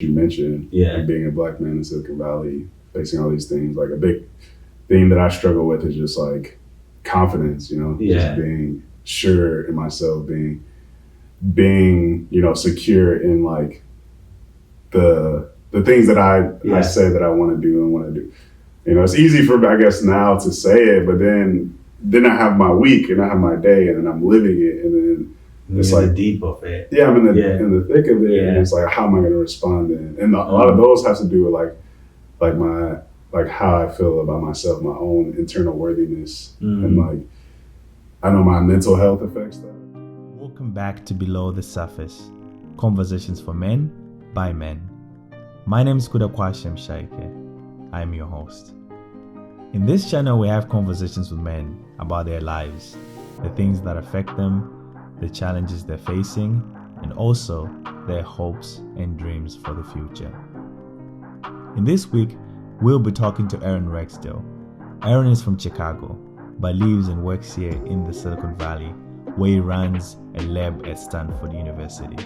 you mentioned, Yeah. like being a black man in Silicon Valley, facing all these things, like a big thing that I struggle with is just like confidence, just Yeah. being sure in myself, being secure in like the things that I Yeah. say that I want to do and want to do. It's easy for I guess now to say it, but then I have my week and I have my day and then I'm living it and then it's You're in like the deep of it. yeah, I'm in the Yeah. in the thick of it, and Yeah. it's like, how am I going to respond? And a lot of those have to do with like my like how I feel about myself, my own internal worthiness, and like I know my mental health affects that. Welcome back to Below the Surface, conversations for men by men. My name is Kudakwashem Shaike. I am your host. In this channel, we have conversations with men about their lives, the things that affect them, the challenges they're facing, and also their hopes and dreams for the future. In this week, we'll be talking to Aaron Rexdale. Aaron is from Chicago, but lives and works here in the Silicon Valley, where he runs a lab at Stanford University.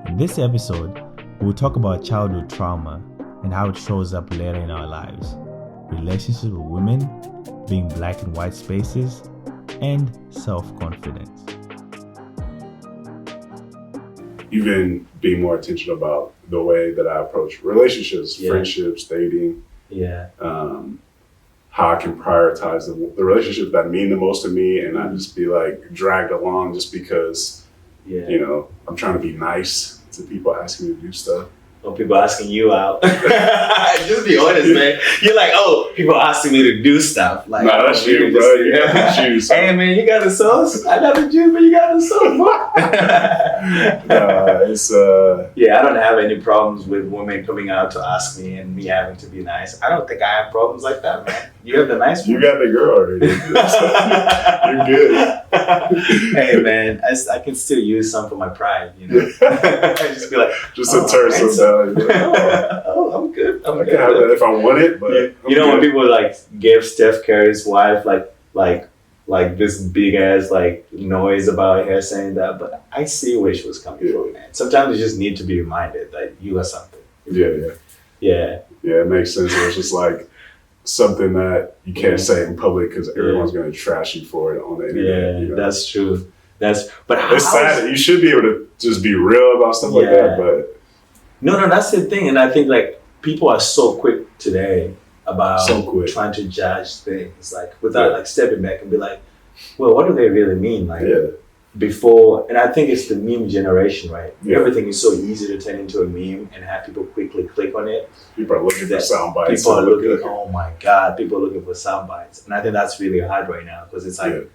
In this episode, we'll talk about childhood trauma and how it shows up later in our lives, relationships with women, being black in white spaces, and self-confidence. Even being more intentional about the way that I approach relationships, friendships, dating, how I can prioritize the relationships that mean the most to me and not just be like dragged along just because, I'm trying to be nice to people asking me to do stuff. Or people asking you out. Just be honest, man. You're like, oh, people asking me to do stuff. Like, nah, that's you, bro. You got the juice. Hey, man, you got the sauce? I got the juice, but you got the sauce, bro. It's yeah, I don't have any problems with women coming out to ask me and me having to be nice. I don't think I have problems like that, man. You have the nice one. You got the girl already. You're good. Hey, man, I can still use some for my pride, Just be like, just to turn some down. Like, oh, I'm good. I can have that if I want it, but when people like give Steph Curry's wife like this big ass like noise about her saying that, but I see where she was coming from, man. Sometimes you just need to be reminded that you are something. Yeah, it makes sense. It's just like something that you can't say in public because everyone's going to trash you for it on the internet. Yeah, that's true. But it's sad. You should be able to just be real about stuff like that. But no, that's the thing. And I think like people are so quick today about trying to judge things, like without like stepping back and be like, well, what do they really mean? Like before, and I think it's the meme generation, right? Everything is so easy to turn into a meme and have people quickly click on it. People are looking for sound bites. People are looking, oh my God, people are looking for sound bites. And I think that's really hard right now because it's like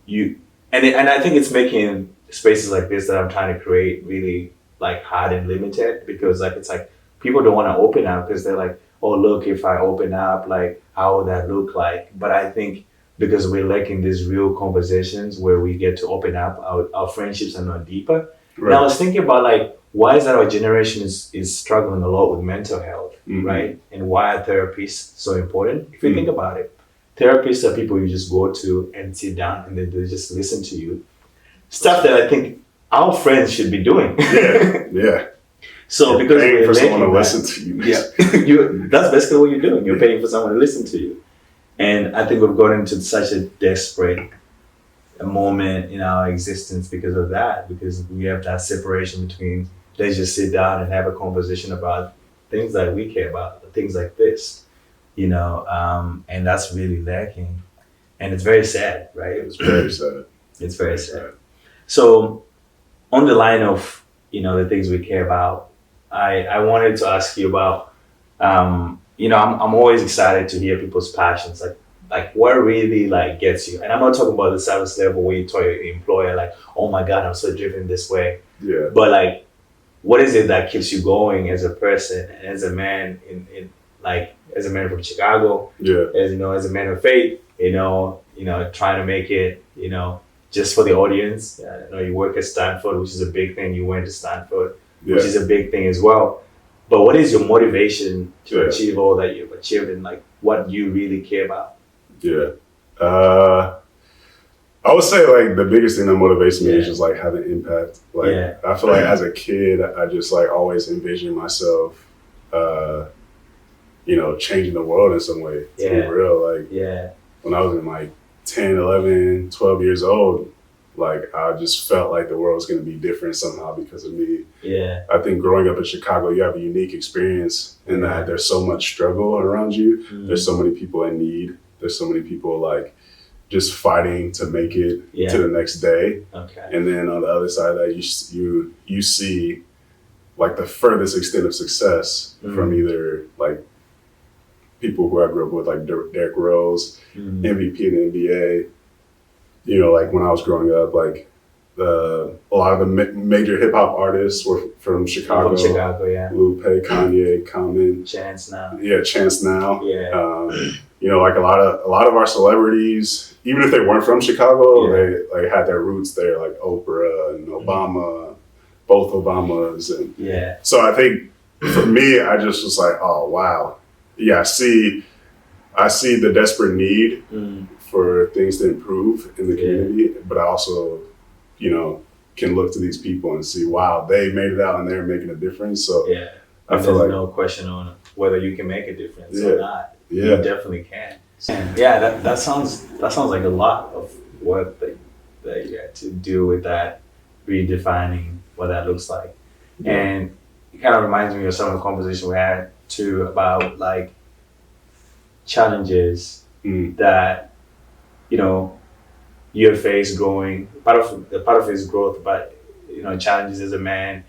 and I think it's making spaces like this that I'm trying to create really like hard and limited because like it's like people don't want to open up because they're like, oh look, if I open up, like how would that look like? But I think because we're lacking these real conversations where we get to open up, our friendships are not deeper. Right. And I was thinking about like why is that our generation is struggling a lot with mental health, right? And why are therapists so important? If you think about it, therapists are people you just go to and sit down and then they just listen to you. Stuff that I think our friends should be doing. Yeah. So because paying for someone to listen to you, that's basically what you're doing. You're paying for someone to listen to you. And I think we've gotten into such a desperate moment in our existence because of that, because we have that separation between let's just sit down and have a conversation about things that we care about, things like this, and that's really lacking. And it's very sad, right? It's very sad. It's very sad. So on the line of, the things we care about, I wanted to ask you about, I'm always excited to hear people's passions, like what really like gets you. And I'm not talking about the service level where you tell your employer like, oh my God, I'm so driven this way. Yeah. But like, what is it that keeps you going as a person and as a man as a man from Chicago, as a man of faith, trying to make it, just for the audience. I know you work at Stanford, which is a big thing. You went to Stanford, which is a big thing as well. But what is your motivation to achieve all that you've achieved and like what you really care about? Yeah. I would say like the biggest thing that motivates me is Yeah. just like having impact. Like Yeah. I feel like as a kid, I just like always envisioned myself, changing the world in some way. To be Yeah. real, like Yeah. when I was in like 10, 11, 12 years old, like I just felt like the world was going to be different somehow because of me. Yeah. I think growing up in Chicago, you have a unique experience in that there's so much struggle around you. Mm. There's so many people in need. There's so many people like just fighting to make it to the next day. Okay. And then on the other side of that, you see like the furthest extent of success from either like people who I grew up with, like Derrick Rose, MVP in the NBA. You know, like when I was growing up, like a lot of the major hip hop artists were from Chicago. From Chicago, yeah. Lupe, Kanye, Common. Chance Now. Yeah, Chance Now. Yeah. Like a lot of our celebrities, even if they weren't from Chicago, they like had their roots there, like Oprah and Obama, both Obamas, and Yeah. so I think for me, I just was like, oh wow, yeah, I see the desperate need for things to improve in the community, but I also, can look to these people and see, wow, they made it out and they're making a difference. So Yeah. I And feel there's like no question on whether you can make a difference Yeah. or not. Yeah. You definitely can. And yeah, that sounds like a lot of work that you had to do with that, redefining what that looks like. Yeah. And it kind of reminds me of some of the conversation we had too about like challenges that you have faced growing. Part of his growth, but challenges as a man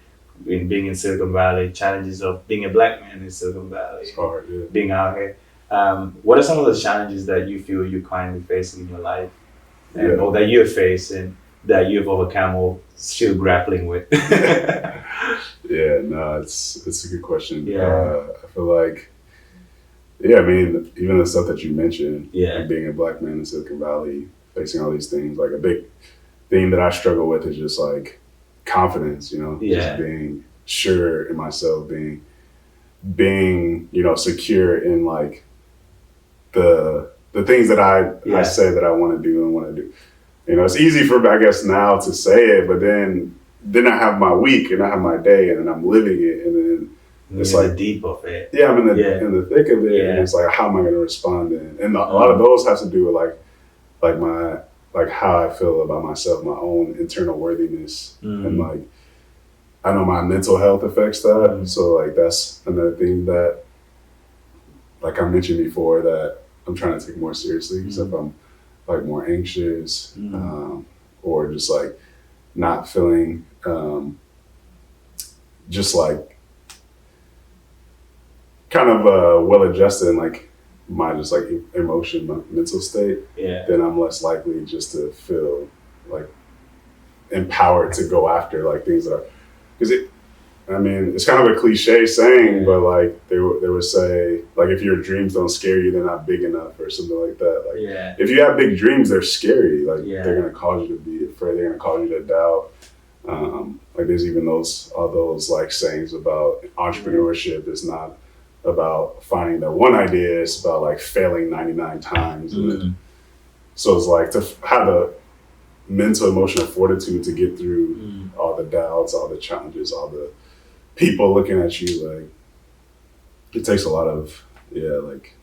in being in Silicon Valley, challenges of being a black man in Silicon Valley, it's hard. Yeah. being out here. What are some of the challenges that you feel you're currently facing in your life, or that you have faced and that you've overcome or still grappling with? Yeah, no, it's a good question. Yeah. I feel like, I mean, even the stuff that you mentioned, Yeah. like being a black man in Silicon Valley, facing all these things, like a big thing that I struggle with is just like confidence, just being sure in myself, being secure in like the things that I say that I want to do and want to do. It's easy for, I guess, now to say it, but then I have my week and I have my day and then I'm living it, and then it's You're in like the deep of it. I'm in the thick of it, and it's like, how am I going to respond? And a lot of those have to do with like my how I feel about myself, my own internal worthiness, and like I know my mental health affects that. So like that's another thing that, like I mentioned before, that I'm trying to take more seriously, because if I'm like more anxious, or just like not feeling just like kind of well adjusted in like my just like emotion, my mental state, then I'm less likely just to feel like empowered to go after like things that are, because it's kind of a cliche saying, but like they would say, like, if your dreams don't scare you, they're not big enough or something like that. Like if you have big dreams, they're scary. Like they're gonna cause you to be afraid. They're gonna cause you to doubt. Like there's even all those like sayings about entrepreneurship is not about finding the one idea. It's about like failing 99 times. So it's like to have the mental, emotional fortitude to get through all the doubts, all the challenges, all the people looking at you. Like it takes a lot of like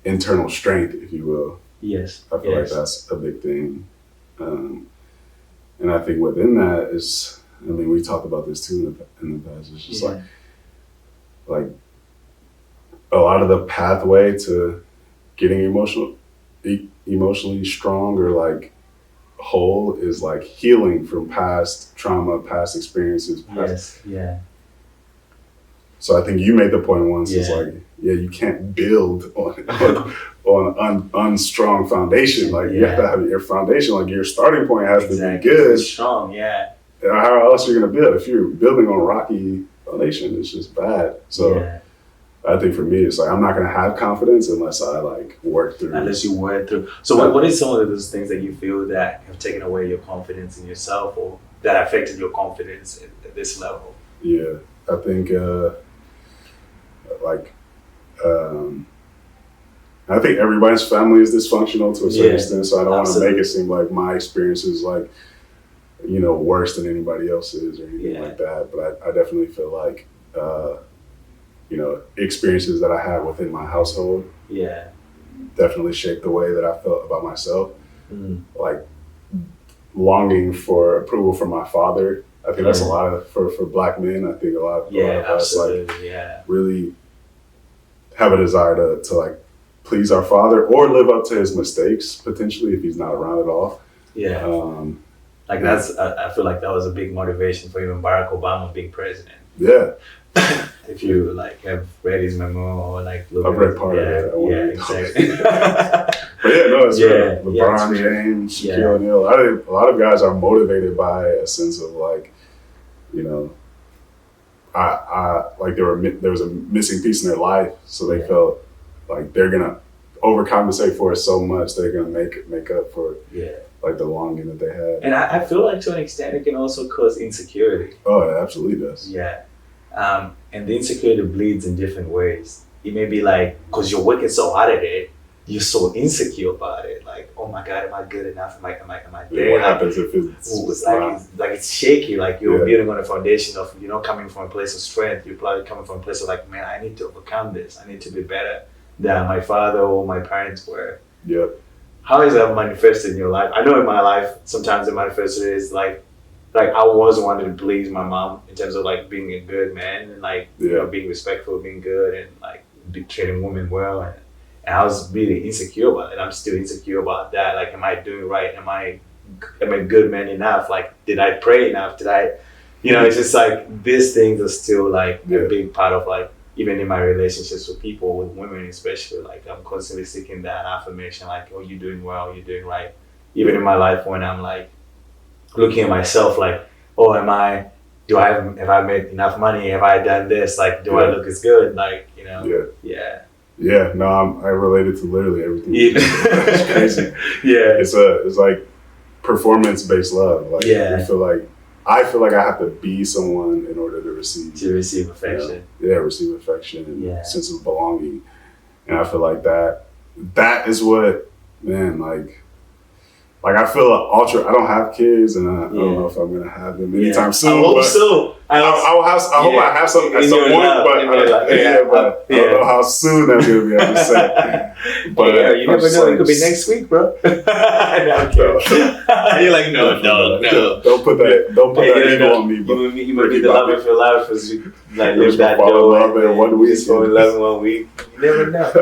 internal strength, if you will. Yes. I feel like that's a big thing. And I think within that is, we talked about this too in the past. It's just like a lot of the pathway to getting emotionally strong or like whole is like healing from past trauma, past experiences. So I think you made the point once. It's like, you can't build on an unstrong foundation. Like you have to have your foundation. Like your starting point has to be good. Strong, How else are you gonna build? If you're building on a rocky foundation, it's just bad. So I think for me, it's like I'm not gonna have confidence unless I like work through. Unless you work through. So what is some of those things that you feel that have taken away your confidence in yourself, or that affected your confidence at this level? Yeah, I think I think everybody's family is dysfunctional to a certain Yeah, extent, so I don't want to absolutely. make it seem like my experience is like, worse than anybody else's or anything Yeah. like that. But I definitely feel like, experiences that I had within my household Yeah. definitely shaped the way that I felt about myself. Mm. Like longing for approval from my father. I think that's a lot of for Black men. I think a lot of us like Absolutely. Yeah. really have a desire to like please our father or live up to his mistakes potentially if he's not around at all. Yeah. Um, Like I feel like that was a big motivation for even Barack Obama being president. yeah, If you like have read his memo or like look I've at read his- part of it. I won't Yeah, read exactly. but yeah, no, it's Yeah, good. yeah, LeBron it's real. James, Yeah. Shaquille O'Neal. A lot of guys are motivated by a sense of like, I like there was a missing piece in their life, so they Yeah. felt like they're gonna overcompensate for it so much they're gonna make up for Yeah. like the longing that they had. And I feel like to an extent it can also cause insecurity. Oh, it absolutely does. Yeah. And the insecurity bleeds in different ways. It may be like, because you're working so hard at it, you're so insecure about it. Like, oh my God, am I good enough? Am I Yeah, there? what Like, happens if it's it's like it's shaky. Like you're Yeah. building on a foundation of coming from a place of strength. You're probably coming from a place of like, man, I need to overcome this. I need to be better than my father or my parents were. Yep. How is that manifested in your life? I know in my life sometimes it manifested is like I always wanted to please my mom in terms of like being a good man and like being respectful, being good, and like treating women well. And I was really insecure about it. I'm still insecure about that. Like, am I doing right? Am I a good man enough? Like, did I pray enough? Did I, it's just like these things are still like a big part of like, even in my relationships with people, with women especially, like I'm constantly seeking that affirmation, like, oh, you're doing well, you're doing right. Even in my life when I'm like looking at myself like, oh, have I made enough money? Have I done this? Like, do I look as good? Like, Yeah. Yeah, no, I related to literally everything. Yeah. It's crazy. Yeah. It's like performance-based love. Like I feel like I have to be someone in order to receive affection. Receive affection and sense of belonging. And I feel like that is what, man, like I feel I don't have kids, and I don't know if I'm gonna have them anytime soon. I hope so. I hope I have some at some point, but I don't know how soon that's gonna be. I'm just saying. But you never know. It could be next week, bro. No, I'm kidding. You're like, no. Don't put that ego on me, bro. You might be the love of your life because you like live Just that fall in door love in 1 week. Just fall in love in 1 week. You never know.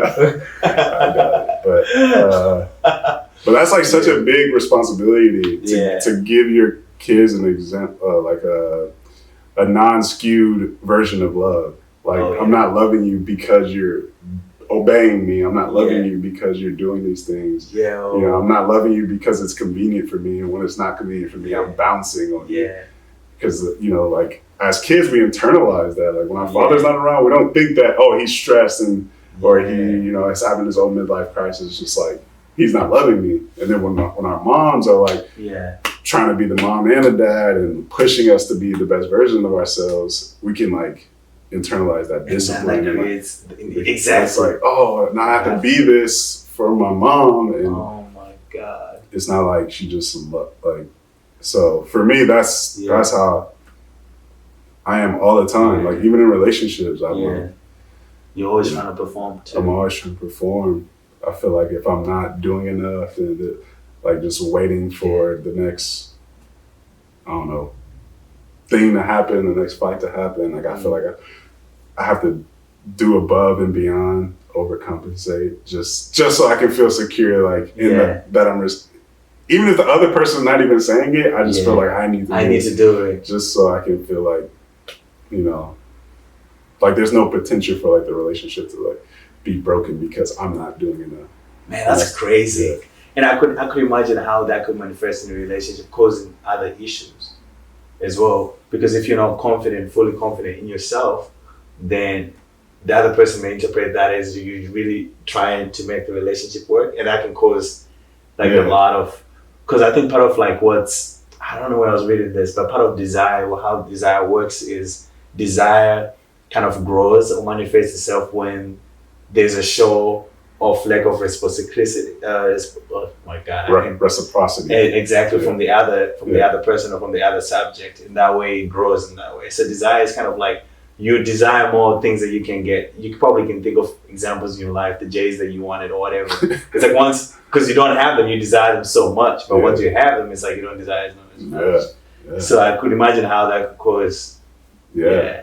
I doubt it. But that's like such a big responsibility to give your kids an example, like a non-skewed version of love. Like, I'm not loving you because you're obeying me. I'm not loving you because you're doing these things. I'm not loving you because it's convenient for me. And when it's not convenient for me, I'm bouncing on you. Because, like as kids, we internalize that. Like when our father's not around, we don't think that, oh, he's stressed or he, is having his own midlife crisis. It's just like, he's not loving me. And then when our moms are like trying to be the mom and the dad and pushing us to be the best version of ourselves, we can like internalize that discipline. And exactly. It's like, oh, now I have to be this for my mom. And oh my God. It's not like she just like, so for me, that's how I am all the time. Like even in relationships, you're always trying to perform too. I'm always trying to perform. I feel like if I'm not doing enough and like just waiting for the next, I don't know, thing to happen, the next fight to happen, like I feel like I have to do above and beyond, overcompensate, just so I can feel secure, like in that I'm even if the other person's not even saying it, I just feel like I need to do it, just so I can feel like, like there's no potential for like the relationship to like be broken because I'm not doing enough. Man, that's crazy. And I could imagine how that could manifest in a relationship, causing other issues as well. Because if you're not fully confident in yourself, then the other person may interpret that as you really trying to make the relationship work, and that can cause like a lot of. Because I think part of like I don't know where I was reading this, but part of desire, how desire works is desire kind of grows or manifests itself when there's a show of lack of reciprocity. Oh my God, Reciprocity. Exactly, from the other person or from the other subject. In that way, it grows in that way. So desire is kind of like you desire more things that you can get. You probably can think of examples in your life, the J's that you wanted or whatever. It's like once, because you don't have them, you desire them so much. But once you have them, it's like you don't desire them as much. Yeah. So I could imagine how that could cause. Yeah.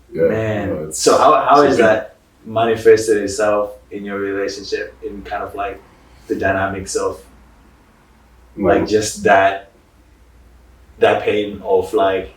Man, so how is that manifested itself in your relationship, in kind of like the dynamics of like just that pain of like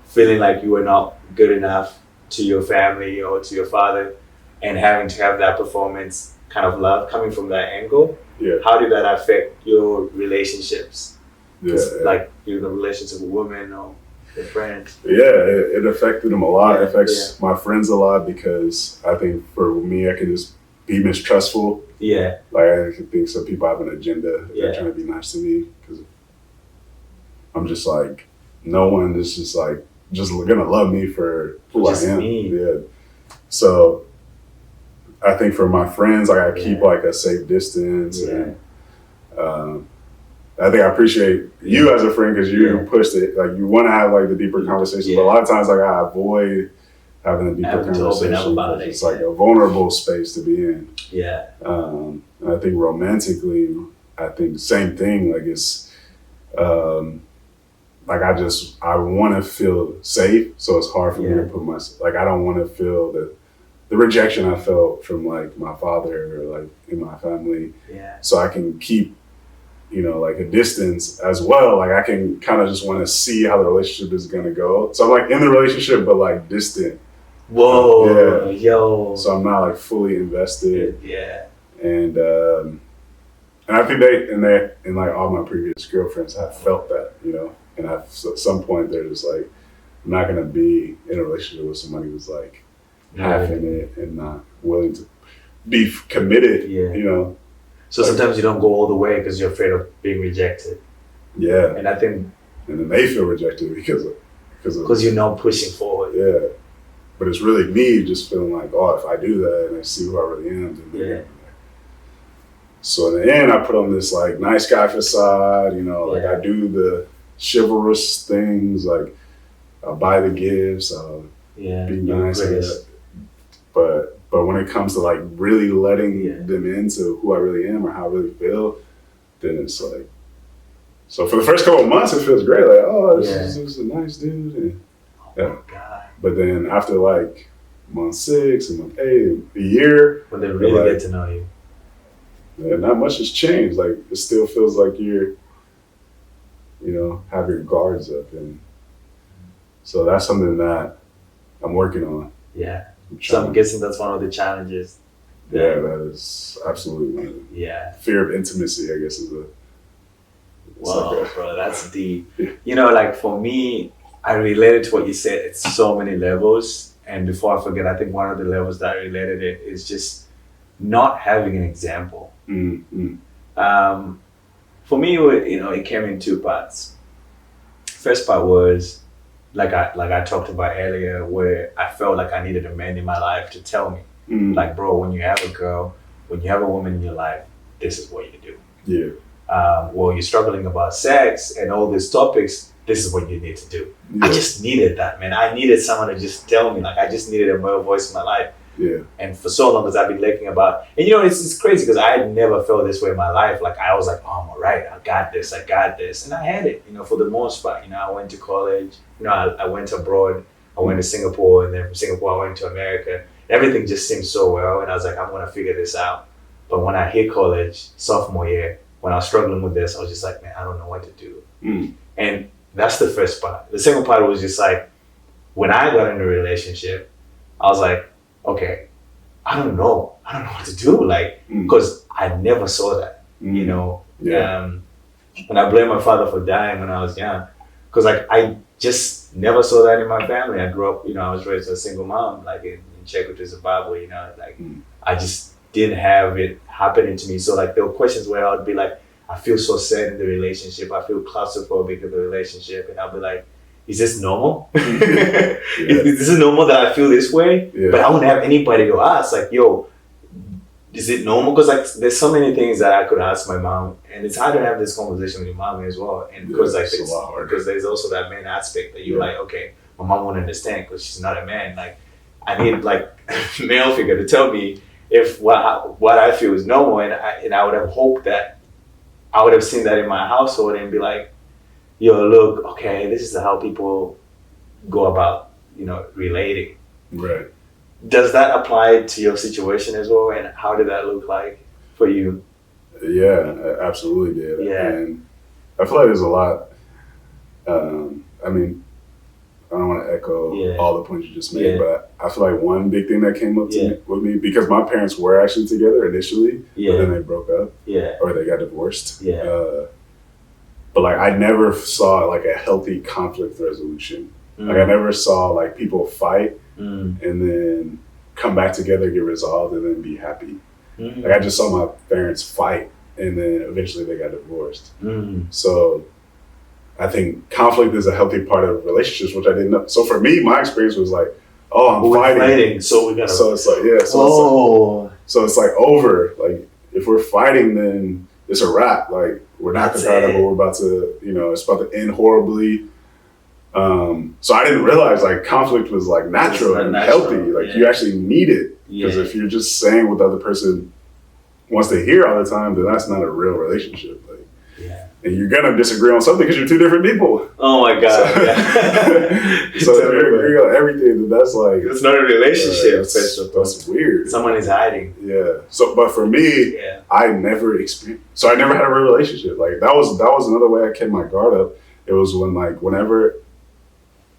feeling like you were not good enough to your family or to your father, and having to have that performance kind of love coming from that angle? How did that affect your relationships? Like the relationship with women or with friends? It affected them a lot. It affects my friends a lot, because I think for me, I can just be mistrustful. Like I think some people have an agenda. They're trying to be nice to me, because I'm just like, no one is just like just gonna love me for who I am. So I think for my friends, I gotta keep like a safe distance, and I think I appreciate you as a friend, because you pushed it. Like you want to have like the deeper conversation, but a lot of times like I avoid having a deeper conversation. It's like a vulnerable space to be in. And I think romantically, I think same thing. Like it's like I want to feel safe, so it's hard for me to put myself, like I don't want to feel the rejection I felt from like my father or like in my family. So I can keep, like a distance as well. Like I can kind of just want to see how the relationship is gonna go. So I'm like in the relationship, but like distant. Yo. So I'm not like fully invested. And I think they like all my previous girlfriends have felt that, and at some point they're just like, I'm not gonna be in a relationship with somebody who's like half in it and not willing to be committed. So sometimes you don't go all the way because you're afraid of being rejected. And I think, and then they feel rejected because you're not pushing forward. But it's really me just feeling like, oh, if I do that and I see who I really am, then So in the end, I put on this like nice guy facade, like I do the chivalrous things, like I'll buy the gifts, I'll be nice, but when it comes to like really letting them into who I really am or how I really feel, then it's like, so for the first couple of months, it feels great. Like, oh, this is a nice dude. And, God. But then after like month 6 and month 8, a year, when they really get to know you, not much has changed. Like it still feels like you're, have your guards up, and so that's something that I'm working on. So I'm guessing that's one of the challenges. That is absolutely one of them. Fear of intimacy, I guess, is a. Wow, bro, that's deep. Like for me, I related to what you said. It's so many levels, and before I forget, I think one of the levels that I related it is just not having an example. For me, it came in 2 parts. First part was like I talked about earlier, where I felt like I needed a man in my life to tell me, like, bro, when you have a girl, when you have a woman in your life, this is what you do. Well, you're struggling about sex and all these topics, this is what you need to do. I just needed that, man. I needed someone to just tell me, like I just needed a male voice in my life. And for so long, because I've been looking about, and it's crazy because I had never felt this way in my life. Like I was like, oh, I'm all right, I got this, and I had it, for the most part. I went to college, I went abroad, I went to Singapore, and then from Singapore I went to America. Everything just seemed so well, and I was like, I'm gonna figure this out. But when I hit college, sophomore year, when I was struggling with this, I was just like, man, I don't know what to do. And that's the first part. The second part was just like, when I got in a relationship, I was like, okay, I don't know what to do, like, because I never saw that, and I blame my father for dying when I was young, because like I just never saw that in my family. I grew up, I was raised as a single mom, like in Czech, which is Zimbabwe, I just didn't have it happening to me. So like there were questions where I would be like, I feel so sad in the relationship, I feel claustrophobic in the relationship, and I'll be like, is this normal? This is normal that I feel this way? But I wouldn't have anybody to ask, like, yo, is it normal? Because like there's so many things that I could ask my mom, and it's hard to have this conversation with your mom as well. And because like it's a lot harder. because there's also that man aspect that you're like, okay, my mom won't understand because she's not a man. Like I need like a male figure to tell me if what I feel is normal, and I would have hoped that I would have seen that in my household and be like, yo, look, okay, this is how people go about, relating. Right. Does that apply to your situation as well? And how did that look like for you? Yeah, I absolutely did. Yeah. And I feel like there's a lot. I mean, I don't want to echo all the points you just made, but I feel like one big thing that came up with me, because my parents were actually together initially, but then they broke up, or they got divorced. But like I never saw like a healthy conflict resolution. Like I never saw like people fight and then come back together, get resolved, and then be happy. Like I just saw my parents fight, and then eventually they got divorced. So I think conflict is a healthy part of relationships, which I didn't know. So for me, my experience was like, oh, I'm fighting. So we gotta. So it's like, so it's like over. Like if we're fighting, then it's a wrap. Like we're not compatible. We're about to, it's about to end horribly. So I didn't realize like conflict was like natural and healthy. Like you actually need it, because if you're just saying what the other person wants to hear all the time, then that's not a real relationship. Like, and you're gonna disagree on something because you're two different people. Oh my god! So if you're agreeing on everything, then that's like it's not a relationship. That's weird. Someone is hiding. Yeah. So, but for me, I never experienced. So I never had a real relationship. Like that was another way I kept my guard up. It was when like whenever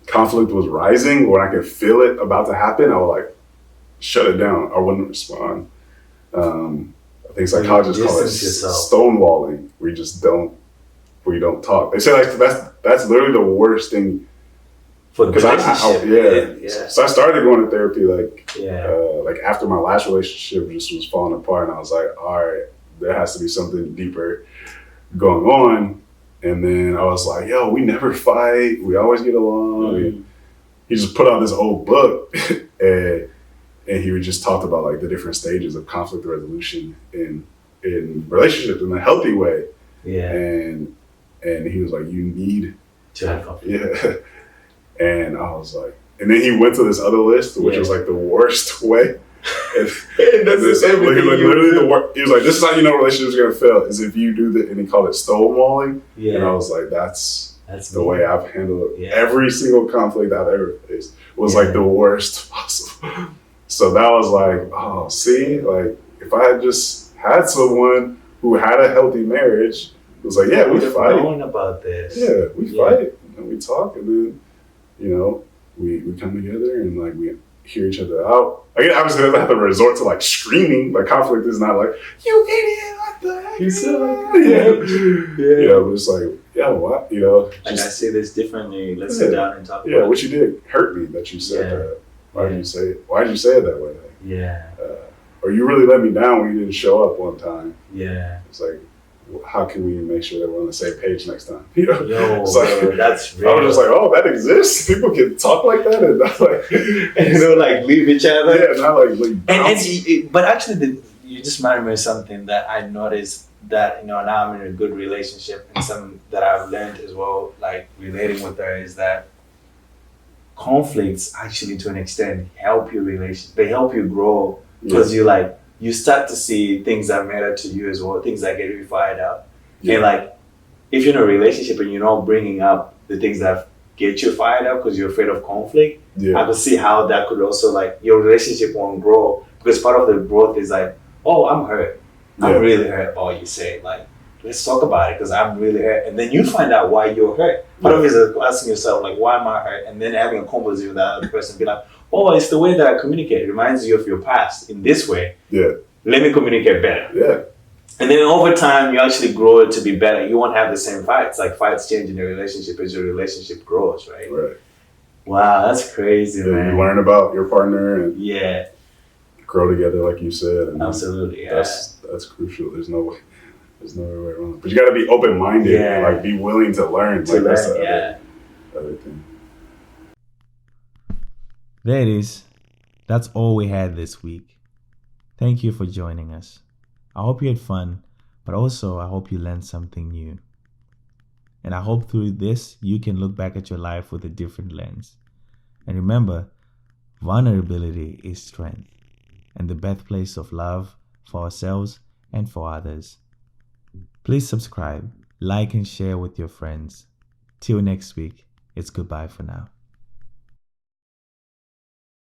conflict was rising, when I could feel it about to happen, I would like shut it down. I wouldn't respond. I think psychologists call it stonewalling. We don't talk. They say like that's literally the worst thing for the relationship. So I started going to therapy like after my last relationship just was falling apart, and I was like, all right, there has to be something deeper going on. And then I was like, yo, we never fight. We always get along. And he just put out this old book, and he would just talk about like the different stages of conflict resolution in relationships in a healthy way. And he was like, you need to have conflict. And I was like, and then he went to this other list, which was like the worst way. And that's the same thing. Literally the worst. He was like, this is how you know relationships are gonna fail, is if you do and he called it stonewalling. And I was like, that's the way I've handled it. Every single conflict I've ever faced was like the worst possible. So that was like, oh, see, like if I had just had someone who had a healthy marriage, it was like, we fight. Knowing about this. We fight and we talk, and then we come together and like we hear each other out. Like obviously doesn't have to resort to like screaming. Like conflict is not like, you idiot, what the heck? You said but it's like, what? Like I say this differently. Let's sit down and talk about it. What you did hurt me that you said that. Why did you say it? Why did you say it that way? Or you really let me down when you didn't show up one time. It's like, how can we make sure that we're on the same page next time? That's real. I was just like, oh, that exists. People can talk like that and not like, like leave each other. Not like but actually, you just reminded me of something that I noticed that now I'm in a good relationship, and something that I've learned as well, like relating with her, is that conflicts actually to an extent help your relationship. They help you grow because you start to see things that matter to you as well, things that get you fired up. And like, if you're in a relationship and you're not bringing up the things that get you fired up because you're afraid of conflict, I could see how that could also like your relationship won't grow, because part of the growth is like, oh, I'm hurt. I'm really hurt by what you say. Like, let's talk about it because I'm really hurt. And then you find out why you're hurt. Part of it is asking yourself, like, why am I hurt? And then having a conversation with that other person, be like, oh, it's the way that I communicate. It reminds you of your past in this way. Let me communicate better. And then over time, you actually grow it to be better. You won't have the same fights. Like fights change in your relationship as your relationship grows, right? Wow, that's crazy, man. You learn about your partner and grow together, like you said. And absolutely, That's crucial. There's no way around it. But you got to be open-minded and like be willing to learn. That's the other thing. There it is. That's all we had this week. Thank you for joining us. I hope you had fun, but also I hope you learned something new. And I hope through this, you can look back at your life with a different lens. And remember, vulnerability is strength and the birthplace of love for ourselves and for others. Please subscribe, like, and share with your friends. Till next week, it's goodbye for now.